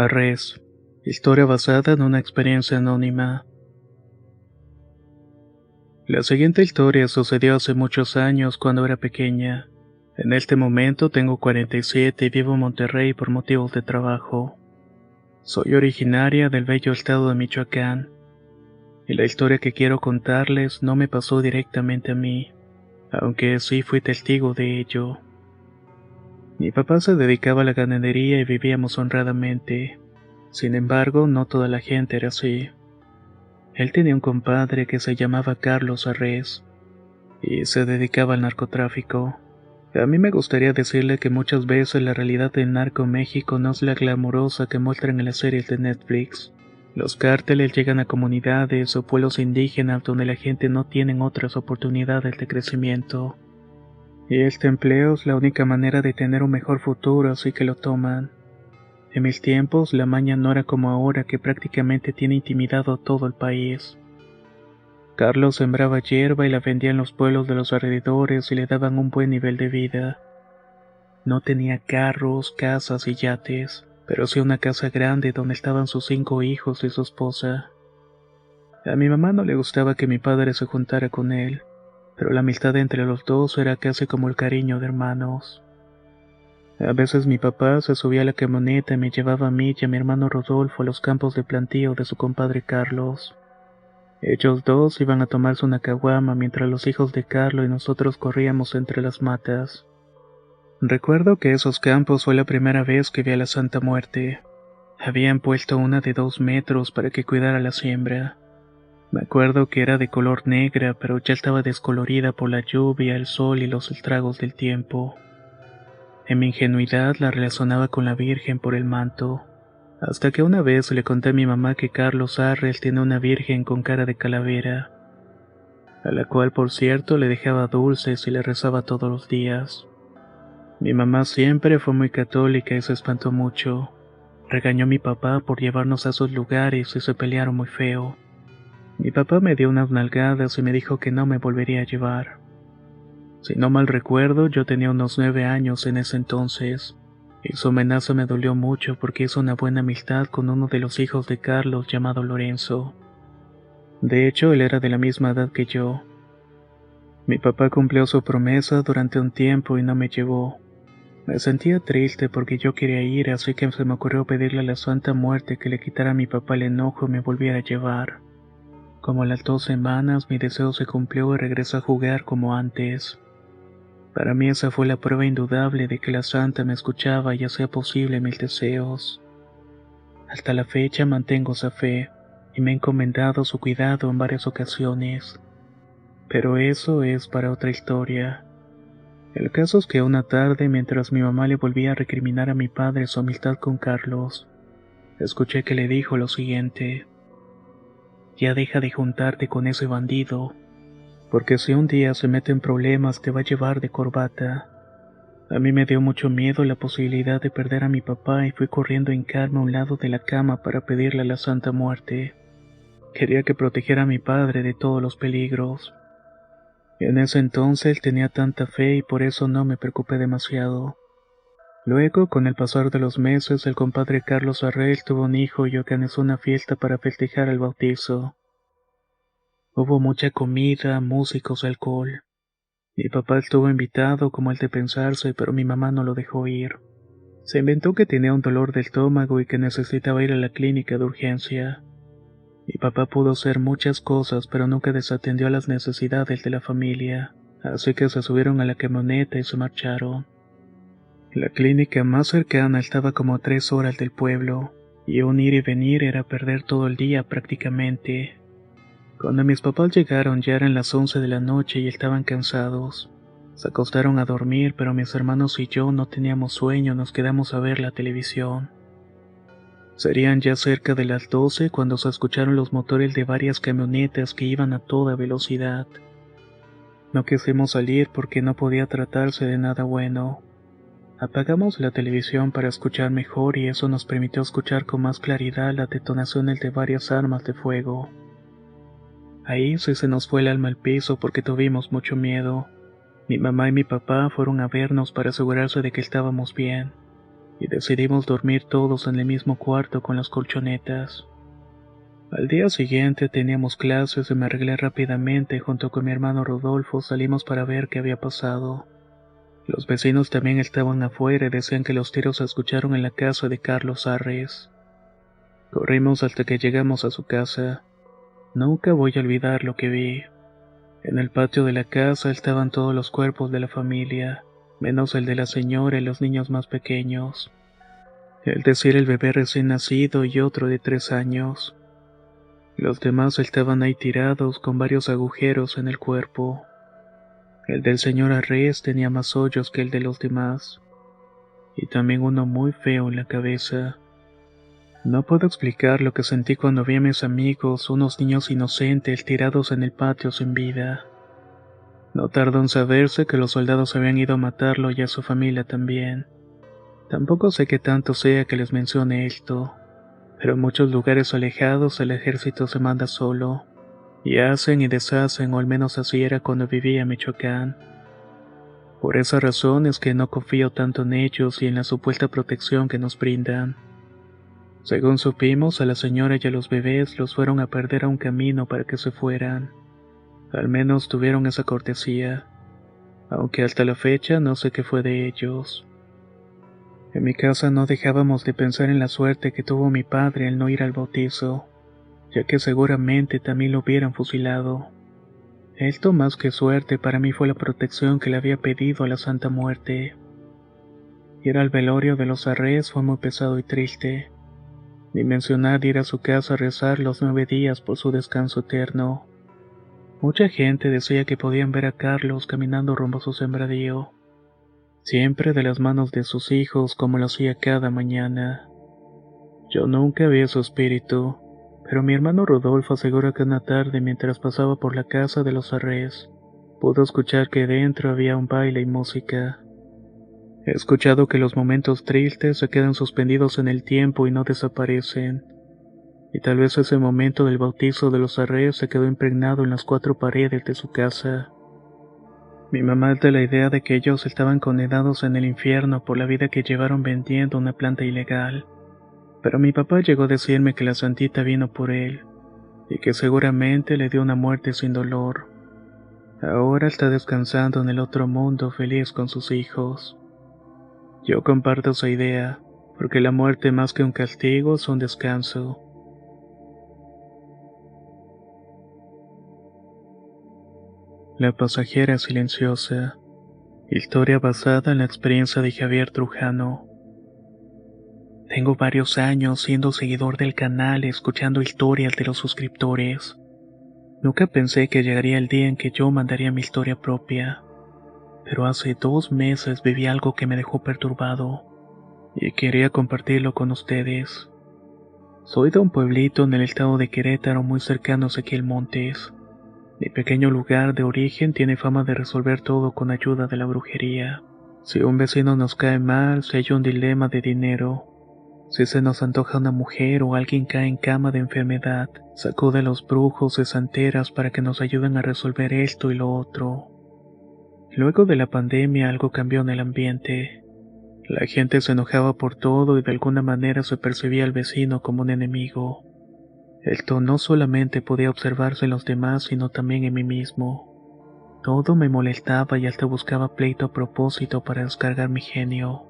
Arres. Historia basada en una experiencia anónima. La siguiente historia sucedió hace muchos años cuando era pequeña. En este momento tengo 47 y vivo en Monterrey por motivos de trabajo. Soy originaria del bello estado de Michoacán. Y la historia que quiero contarles no me pasó directamente a mí, aunque sí fui testigo de ello. Mi papá se dedicaba a la ganadería y vivíamos honradamente. Sin embargo, no toda la gente era así. Él tenía un compadre que se llamaba Carlos Arrés y se dedicaba al narcotráfico. A mí me gustaría decirle que muchas veces la realidad del narco en México no es la glamurosa que muestran en las series de Netflix. Los cárteles llegan a comunidades o pueblos indígenas donde la gente no tiene otras oportunidades de crecimiento. Y este empleo es la única manera de tener un mejor futuro, así que lo toman. En mis tiempos, la maña no era como ahora que prácticamente tiene intimidado todo el país. Carlos sembraba hierba y la vendía en los pueblos de los alrededores y le daban un buen nivel de vida. No tenía carros, casas y yates, pero sí una casa grande donde estaban sus 5 hijos y su esposa. A mi mamá no le gustaba que mi padre se juntara con él, pero la amistad entre los dos era casi como el cariño de hermanos. A veces mi papá se subía a la camioneta y me llevaba a mí y a mi hermano Rodolfo a los campos de plantío de su compadre Carlos. Ellos dos iban a tomarse una caguama mientras los hijos de Carlos y nosotros corríamos entre las matas. Recuerdo que esos campos fue la primera vez que vi a la Santa Muerte. Habían puesto una de 2 metros para que cuidara la siembra. Me acuerdo que era de color negra, pero ya estaba descolorida por la lluvia, el sol y los estragos del tiempo. En mi ingenuidad la relacionaba con la Virgen por el manto, hasta que una vez le conté a mi mamá que Carlos Arres tiene una virgen con cara de calavera, a la cual por cierto le dejaba dulces y le rezaba todos los días. Mi mamá siempre fue muy católica y se espantó mucho. Regañó a mi papá por llevarnos a esos lugares y se pelearon muy feo. Mi papá me dio unas nalgadas y me dijo que no me volvería a llevar. Si no mal recuerdo, yo tenía unos 9 años en ese entonces, y su amenaza me dolió mucho porque hizo una buena amistad con uno de los hijos de Carlos llamado Lorenzo. De hecho, él era de la misma edad que yo. Mi papá cumplió su promesa durante un tiempo y no me llevó. Me sentía triste porque yo quería ir, así que se me ocurrió pedirle a la Santa Muerte que le quitara a mi papá el enojo y me volviera a llevar. Como a las 2 semanas mi deseo se cumplió y regresé a jugar como antes. Para mí esa fue la prueba indudable de que la Santa me escuchaba y hacía posible mis deseos. Hasta la fecha mantengo esa fe y me he encomendado su cuidado en varias ocasiones. Pero eso es para otra historia. El caso es que una tarde, mientras mi mamá le volvía a recriminar a mi padre su amistad con Carlos, escuché que le dijo lo siguiente: ya deja de juntarte con ese bandido, porque si un día se mete en problemas te va a llevar de corbata. A mí me dio mucho miedo la posibilidad de perder a mi papá y fui corriendo a hincarme a un lado de la cama para pedirle a la Santa Muerte. Quería que protegiera a mi padre de todos los peligros. En ese entonces tenía tanta fe y por eso no me preocupé demasiado. Luego, con el pasar de los meses, el compadre Carlos Arrel tuvo un hijo y organizó una fiesta para festejar el bautizo. Hubo mucha comida, músicos y alcohol. Mi papá estuvo invitado como el de pensarse, pero mi mamá no lo dejó ir. Se inventó que tenía un dolor de estómago y que necesitaba ir a la clínica de urgencia. Mi papá pudo hacer muchas cosas, pero nunca desatendió a las necesidades de la familia, así que se subieron a la camioneta y se marcharon. La clínica más cercana estaba como a 3 horas del pueblo, y un ir y venir era perder todo el día prácticamente. Cuando mis papás llegaron ya eran las 11 de la noche y estaban cansados. Se acostaron a dormir, pero mis hermanos y yo no teníamos sueño, nos quedamos a ver la televisión. Serían ya cerca de las 12 cuando se escucharon los motores de varias camionetas que iban a toda velocidad. No quisimos salir porque no podía tratarse de nada bueno. Apagamos la televisión para escuchar mejor y eso nos permitió escuchar con más claridad las detonaciones de varias armas de fuego. Ahí sí se nos fue el alma al piso porque tuvimos mucho miedo. Mi mamá y mi papá fueron a vernos para asegurarse de que estábamos bien. y decidimos dormir todos en el mismo cuarto con las colchonetas. Al día siguiente teníamos clases y me arreglé rápidamente. Junto con mi hermano Rodolfo salimos para ver qué había pasado. Los vecinos también estaban afuera y decían que los tiros se escucharon en la casa de Carlos Arres. Corrimos hasta que llegamos a su casa. Nunca voy a olvidar lo que vi. En el patio de la casa estaban todos los cuerpos de la familia, menos el de la señora y los niños más pequeños. Es decir, el bebé recién nacido y otro de 3 años. Los demás estaban ahí tirados con varios agujeros en el cuerpo. El del señor Arres tenía más hoyos que el de los demás, y también uno muy feo en la cabeza. No puedo explicar lo que sentí cuando vi a mis amigos, unos niños inocentes, tirados en el patio sin vida. No tardó en saberse que los soldados habían ido a matarlo y a su familia también. Tampoco sé qué tanto sea que les mencione esto, pero en muchos lugares alejados el ejército se manda solo, y hacen y deshacen, o al menos así era cuando vivía en Michoacán. Por esa razón es que no confío tanto en ellos y en la supuesta protección que nos brindan. Según supimos, a la señora y a los bebés los fueron a perder a un camino para que se fueran. Al menos tuvieron esa cortesía, aunque hasta la fecha no sé qué fue de ellos. En mi casa no dejábamos de pensar en la suerte que tuvo mi padre al no ir al bautizo, ya que seguramente también lo hubieran fusilado. Esto más que suerte para mí fue la protección que le había pedido a la Santa Muerte. Ir al velorio de los Arres fue muy pesado y triste, ni mencionar ir a su casa a rezar los 9 días por su descanso eterno. Mucha gente decía que podían ver a Carlos caminando rumbo a su sembradío, siempre de las manos de sus hijos como lo hacía cada mañana. Yo nunca vi su espíritu, pero mi hermano Rodolfo asegura que una tarde mientras pasaba por la casa de los Arres, pudo escuchar que dentro había un baile y música. He escuchado que los momentos tristes se quedan suspendidos en el tiempo y no desaparecen, y tal vez ese momento del bautizo de los Arres se quedó impregnado en las 4 paredes de su casa. Mi mamá es de la idea de que ellos estaban condenados en el infierno por la vida que llevaron vendiendo una planta ilegal. Pero mi papá llegó a decirme que la santita vino por él, y que seguramente le dio una muerte sin dolor. Ahora está descansando en el otro mundo feliz con sus hijos. Yo comparto esa idea, porque la muerte más que un castigo es un descanso. La pasajera silenciosa. Historia basada en la experiencia de Javier Trujano. Tengo varios años siendo seguidor del canal, escuchando historias de los suscriptores. Nunca pensé que llegaría el día en que yo mandaría mi historia propia. Pero hace 2 meses viví algo que me dejó perturbado, y quería compartirlo con ustedes. Soy de un pueblito en el estado de Querétaro muy cercano a Ezequiel Montes. Mi pequeño lugar de origen tiene fama de resolver todo con ayuda de la brujería. Si un vecino nos cae mal, si hay un dilema de dinero, si se nos antoja una mujer o alguien cae en cama de enfermedad, sacude a los brujos y santeras para que nos ayuden a resolver esto y lo otro. Luego de la pandemia algo cambió en el ambiente. La gente se enojaba por todo y de alguna manera se percibía al vecino como un enemigo. Esto no solamente podía observarse en los demás, sino también en mí mismo. Todo me molestaba y hasta buscaba pleito a propósito para descargar mi genio.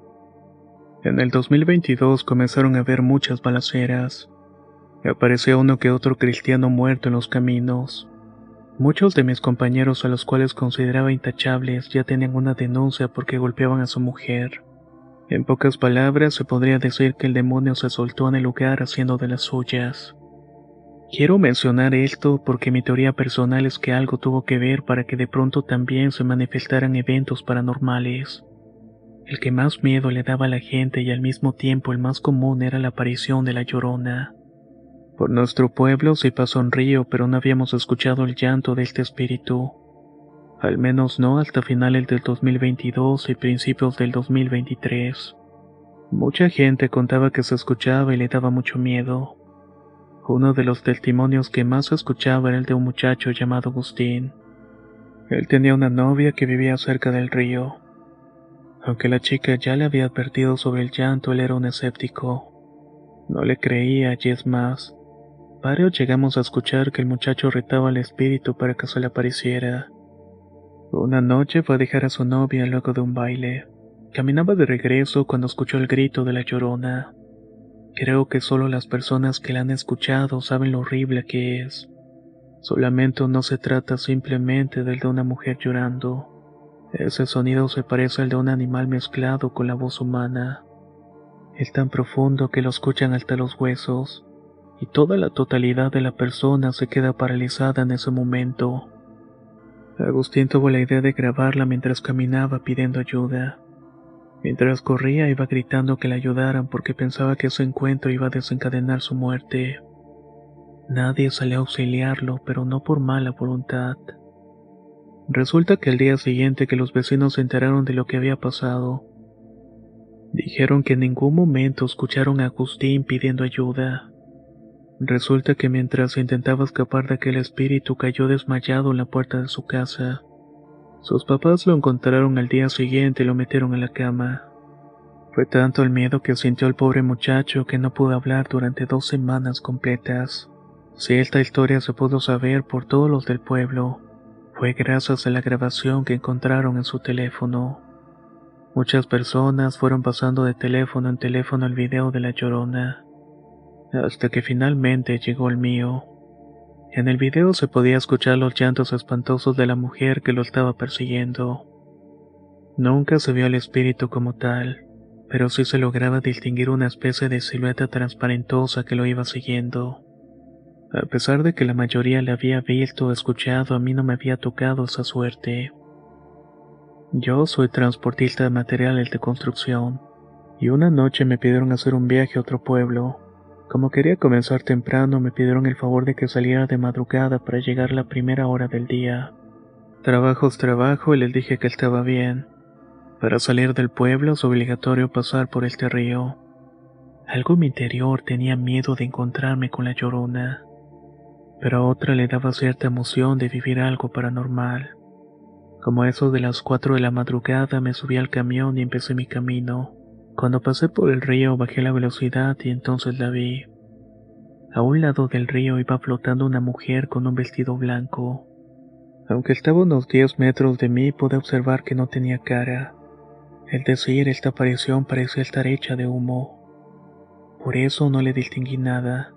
En el 2022 comenzaron a haber muchas balaceras. Apareció uno que otro cristiano muerto en los caminos. Muchos de mis compañeros, a los cuales consideraba intachables, ya tenían una denuncia porque golpeaban a su mujer. En pocas palabras, se podría decir que el demonio se soltó en el lugar haciendo de las suyas. Quiero mencionar esto porque mi teoría personal es que algo tuvo que ver para que de pronto también se manifestaran eventos paranormales. El que más miedo le daba a la gente y al mismo tiempo el más común era la aparición de la Llorona. Por nuestro pueblo sí pasó un río, pero no habíamos escuchado el llanto de este espíritu. Al menos no hasta finales del 2022 y principios del 2023. Mucha gente contaba que se escuchaba y le daba mucho miedo. Uno de los testimonios que más se escuchaba era el de un muchacho llamado Agustín. Él tenía una novia que vivía cerca del río. Aunque la chica ya le había advertido sobre el llanto, él era un escéptico. No le creía y es más. Varios llegamos a escuchar que el muchacho retaba al espíritu para que se le apareciera. Una noche fue a dejar a su novia luego de un baile. Caminaba de regreso cuando escuchó el grito de la Llorona. Creo que solo las personas que la han escuchado saben lo horrible que es. Su lamento no se trata simplemente del de una mujer llorando. Ese sonido se parece al de un animal mezclado con la voz humana. Es tan profundo que lo escuchan hasta los huesos, y toda la totalidad de la persona se queda paralizada en ese momento. Agustín tuvo la idea de grabarla mientras caminaba pidiendo ayuda. Mientras corría iba gritando que la ayudaran porque pensaba que ese encuentro iba a desencadenar su muerte. Nadie salió a auxiliarlo, pero no por mala voluntad. Resulta que al día siguiente que los vecinos se enteraron de lo que había pasado, dijeron que en ningún momento escucharon a Agustín pidiendo ayuda. Resulta que mientras intentaba escapar de aquel espíritu cayó desmayado en la puerta de su casa. Sus papás lo encontraron al día siguiente y lo metieron en la cama. Fue tanto el miedo que sintió el pobre muchacho que no pudo hablar durante 2 semanas completas. Si esta historia se pudo saber por todos los del pueblo, fue gracias a la grabación que encontraron en su teléfono. Muchas personas fueron pasando de teléfono en teléfono el video de la Llorona, hasta que finalmente llegó el mío. En el video se podía escuchar los llantos espantosos de la mujer que lo estaba persiguiendo. Nunca se vio al espíritu como tal, pero sí se lograba distinguir una especie de silueta transparentosa que lo iba siguiendo. A pesar de que la mayoría le había visto o escuchado, a mí no me había tocado esa suerte. Yo soy transportista de materiales de construcción, y una noche me pidieron hacer un viaje a otro pueblo. Como quería comenzar temprano, me pidieron el favor de que saliera de madrugada para llegar a la primera hora del día. Trabajo es trabajo y les dije que estaba bien. Para salir del pueblo es obligatorio pasar por este río. Algo en mi interior tenía miedo de encontrarme con la Llorona, pero a otra le daba cierta emoción de vivir algo paranormal. Como eso de las 4 de la madrugada me subí al camión y empecé mi camino. Cuando pasé por el río bajé la velocidad y entonces la vi. A un lado del río iba flotando una mujer con un vestido blanco. Aunque estaba a unos 10 metros de mí pude observar que no tenía cara. Es decir, esta aparición parecía estar hecha de humo. Por eso no le distinguí nada,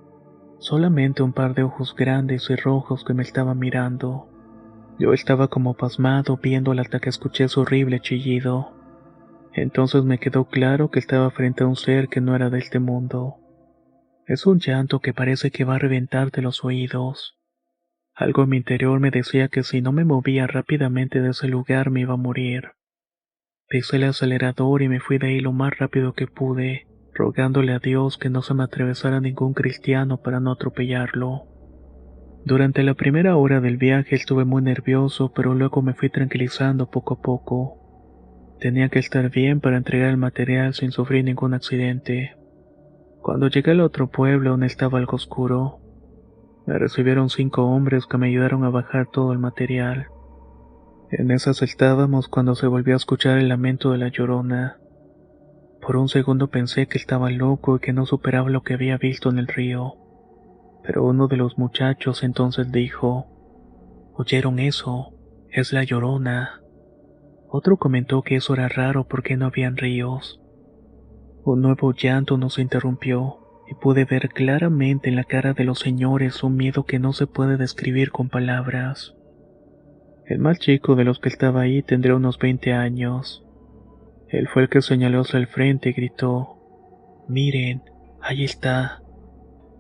solamente un par de ojos grandes y rojos que me estaban mirando. Yo estaba como pasmado viéndola hasta que escuché su horrible chillido. Entonces me quedó claro que estaba frente a un ser que no era de este mundo. Es un llanto que parece que va a reventarte los oídos. Algo en mi interior me decía que si no me movía rápidamente de ese lugar me iba a morir. Pisé el acelerador y me fui de ahí lo más rápido que pude, rogándole a Dios que no se me atravesara ningún cristiano para no atropellarlo. Durante la primera hora del viaje estuve muy nervioso, pero luego me fui tranquilizando poco a poco. Tenía que estar bien para entregar el material sin sufrir ningún accidente. Cuando llegué al otro pueblo aún estaba algo oscuro. Me recibieron 5 hombres que me ayudaron a bajar todo el material. En esas estábamos cuando se volvió a escuchar el lamento de la Llorona. Por un segundo pensé que estaba loco y que no superaba lo que había visto en el río. Pero uno de los muchachos entonces dijo: ¿Oyeron eso? Es la Llorona. Otro comentó que eso era raro porque no habían ríos. Un nuevo llanto nos interrumpió, y pude ver claramente en la cara de los señores un miedo que no se puede describir con palabras. El más chico de los que estaba ahí tendría unos 20 años. Él fue el que señaló hacia el frente y gritó: «Miren, ahí está».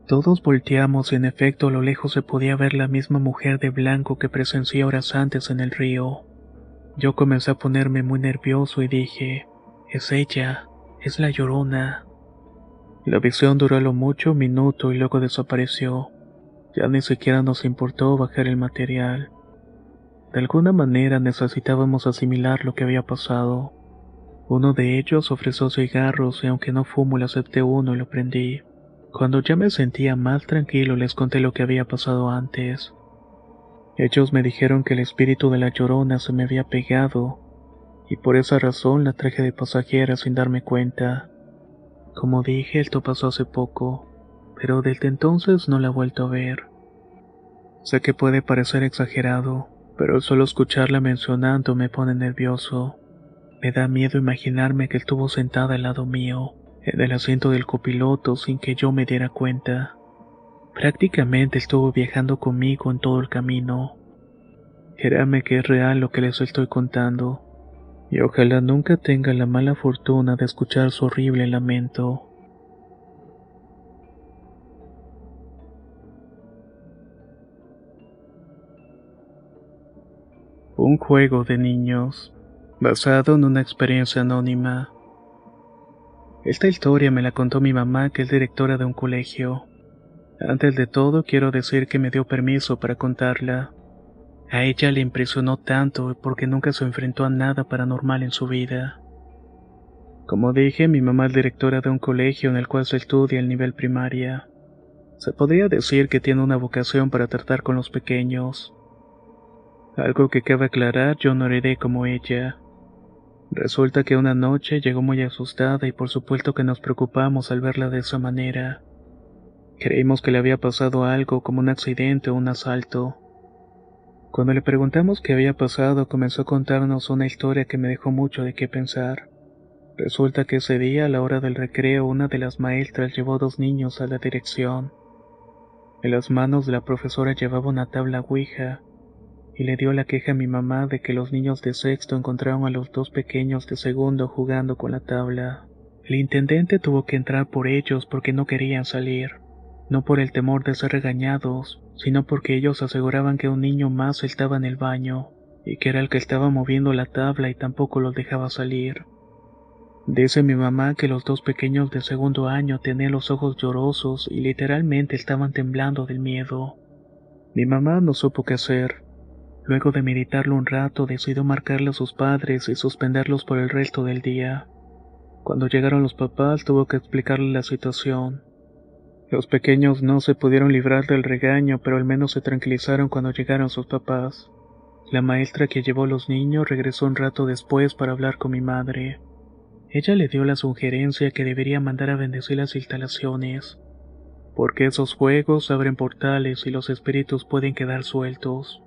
Todos volteamos y en efecto a lo lejos se podía ver la misma mujer de blanco que presencié horas antes en el río. Yo comencé a ponerme muy nervioso y dije: «Es ella, es la Llorona». La visión duró a lo mucho 1 minuto y luego desapareció. Ya ni siquiera nos importó bajar el material. De alguna manera necesitábamos asimilar lo que había pasado. Uno de ellos ofreció cigarros y aunque no fumo le acepté uno y lo prendí. Cuando ya me sentía más tranquilo les conté lo que había pasado antes. Ellos me dijeron que el espíritu de la Llorona se me había pegado y por esa razón la traje de pasajera sin darme cuenta. Como dije, esto pasó hace poco, pero desde entonces no la he vuelto a ver. Sé que puede parecer exagerado, pero solo escucharla mencionando me pone nervioso. Me da miedo imaginarme que estuvo sentada al lado mío, en el asiento del copiloto sin que yo me diera cuenta. Prácticamente estuvo viajando conmigo en todo el camino. Créanme que es real lo que les estoy contando, y ojalá nunca tenga la mala fortuna de escuchar su horrible lamento. Un juego de niños, basado en una experiencia anónima. Esta historia me la contó mi mamá, que es directora de un colegio. Antes de todo, quiero decir que me dio permiso para contarla. A ella le impresionó tanto porque nunca se enfrentó a nada paranormal en su vida. Como dije, mi mamá es directora de un colegio en el cual se estudia el nivel primaria. Se podría decir que tiene una vocación para tratar con los pequeños. Algo que cabe aclarar, yo no heredé como ella. Resulta que una noche llegó muy asustada y por supuesto que nos preocupamos al verla de esa manera. Creímos que le había pasado algo como un accidente o un asalto. Cuando le preguntamos qué había pasado, comenzó a contarnos una historia que me dejó mucho de qué pensar. Resulta que ese día, a la hora del recreo, una de las maestras llevó a 2 niños a la dirección. En las manos de la profesora llevaba una tabla Ouija, y le dio la queja a mi mamá de que los niños de sexto encontraron a los 2 pequeños de segundo jugando con la tabla. El intendente tuvo que entrar por ellos porque no querían salir, no por el temor de ser regañados, sino porque ellos aseguraban que un niño más estaba en el baño, y que era el que estaba moviendo la tabla y tampoco los dejaba salir. Dice mi mamá que los 2 pequeños de segundo año tenían los ojos llorosos y literalmente estaban temblando del miedo. Mi mamá no supo qué hacer. Luego de meditarlo un rato, decidió marcarle a sus padres y suspenderlos por el resto del día. Cuando llegaron los papás, tuvo que explicarle la situación. Los pequeños no se pudieron librar del regaño, pero al menos se tranquilizaron cuando llegaron sus papás. La maestra que llevó a los niños regresó un rato después para hablar con mi madre. Ella le dio la sugerencia que debería mandar a bendecir las instalaciones, porque esos juegos abren portales y los espíritus pueden quedar sueltos.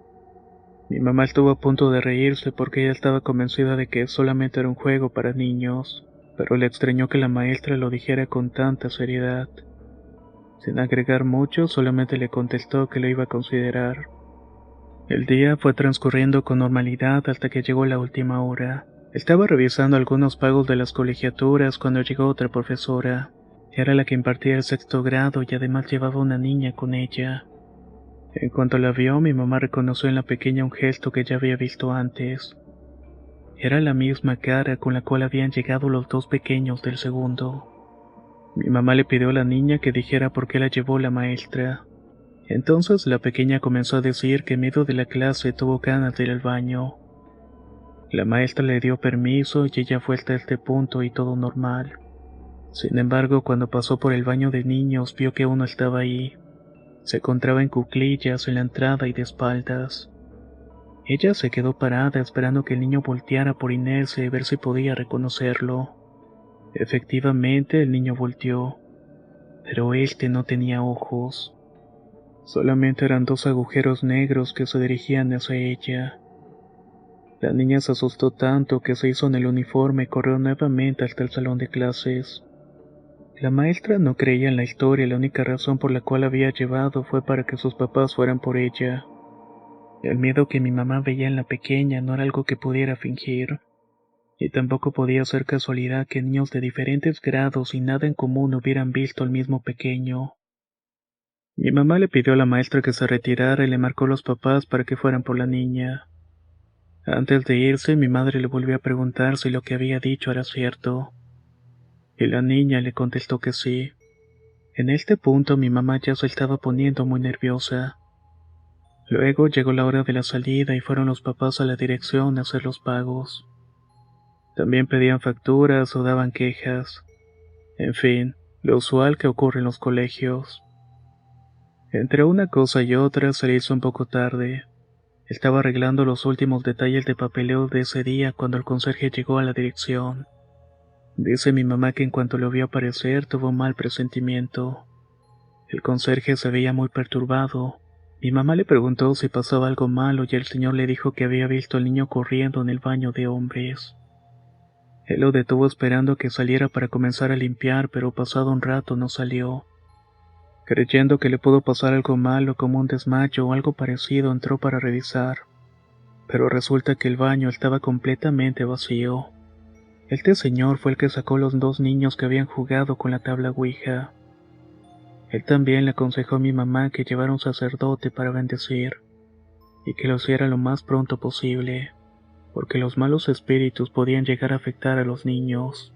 Mi mamá estuvo a punto de reírse porque ella estaba convencida de que solamente era un juego para niños, pero le extrañó que la maestra lo dijera con tanta seriedad. Sin agregar mucho, solamente le contestó que lo iba a considerar. El día fue transcurriendo con normalidad hasta que llegó la última hora. Estaba revisando algunos pagos de las colegiaturas cuando llegó otra profesora. Era la que impartía el sexto grado y además llevaba una niña con ella. En cuanto la vio, mi mamá reconoció en la pequeña un gesto que ya había visto antes. Era la misma cara con la cual habían llegado los 2 pequeños del segundo. Mi mamá le pidió a la niña que dijera por qué la llevó la maestra. Entonces la pequeña comenzó a decir que en medio de la clase tuvo ganas de ir al baño. La maestra le dio permiso y ella fue hasta este punto y todo normal. Sin embargo, cuando pasó por el baño de niños, vio que uno estaba ahí. Se encontraba en cuclillas en la entrada y de espaldas. Ella se quedó parada esperando que el niño volteara por inercia y ver si podía reconocerlo. Efectivamente, el niño volteó, pero este no tenía ojos. Solamente eran 2 agujeros negros que se dirigían hacia ella. La niña se asustó tanto que se hizo en el uniforme y corrió nuevamente hasta el salón de clases. La maestra no creía en la historia y la única razón por la cual la había llevado fue para que sus papás fueran por ella. El miedo que mi mamá veía en la pequeña no era algo que pudiera fingir, y tampoco podía ser casualidad que niños de diferentes grados y nada en común hubieran visto al mismo pequeño. Mi mamá le pidió a la maestra que se retirara y le marcó a los papás para que fueran por la niña. Antes de irse, mi madre le volvió a preguntar si lo que había dicho era cierto, y la niña le contestó que sí. En este punto mi mamá ya se estaba poniendo muy nerviosa. Luego llegó la hora de la salida y fueron los papás a la dirección a hacer los pagos. También pedían facturas o daban quejas. En fin, lo usual que ocurre en los colegios. Entre una cosa y otra se le hizo un poco tarde. Estaba arreglando los últimos detalles de papeleo de ese día cuando el conserje llegó a la dirección. Dice mi mamá que en cuanto lo vio aparecer tuvo un mal presentimiento. El conserje se veía muy perturbado. Mi mamá le preguntó si pasaba algo malo y el señor le dijo que había visto al niño corriendo en el baño de hombres. Él lo detuvo esperando que saliera para comenzar a limpiar, pero pasado un rato no salió. Creyendo que le pudo pasar algo malo como un desmayo o algo parecido, entró para revisar. Pero resulta que el baño estaba completamente vacío. Este señor fue el que sacó los dos niños que habían jugado con la tabla Ouija. Él también le aconsejó a mi mamá que llevara un sacerdote para bendecir, y que lo hiciera lo más pronto posible, porque los malos espíritus podían llegar a afectar a los niños.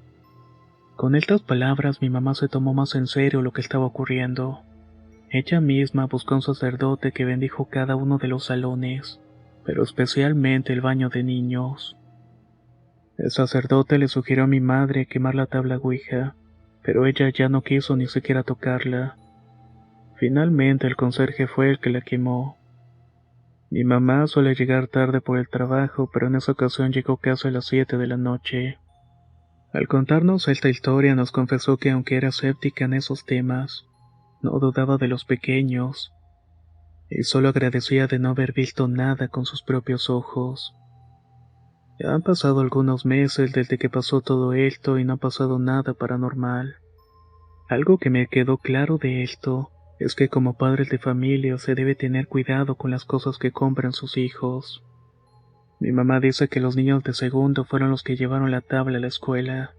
Con estas palabras mi mamá se tomó más en serio lo que estaba ocurriendo. Ella misma buscó un sacerdote que bendijo cada uno de los salones, pero especialmente el baño de niños. El sacerdote le sugirió a mi madre quemar la tabla Ouija, pero ella ya no quiso ni siquiera tocarla. Finalmente el conserje fue el que la quemó. Mi mamá suele llegar tarde por el trabajo, pero en esa ocasión llegó casi a las 7 de la noche. Al contarnos esta historia nos confesó que aunque era escéptica en esos temas, no dudaba de los pequeños, y solo agradecía de no haber visto nada con sus propios ojos. Ya han pasado algunos meses desde que pasó todo esto y no ha pasado nada paranormal. Algo que me quedó claro de esto es que como padres de familia se debe tener cuidado con las cosas que compran sus hijos. Mi mamá dice que los niños de segundo fueron los que llevaron la tabla a la escuela,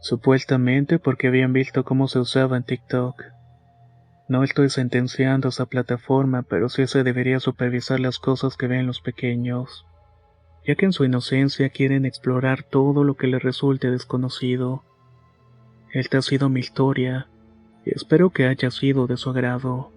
supuestamente porque habían visto cómo se usaba en TikTok. No estoy sentenciando esa plataforma, pero sí se debería supervisar las cosas que ven los pequeños, ya que en su inocencia quieren explorar todo lo que les resulte desconocido. Esta ha sido mi historia, y espero que haya sido de su agrado.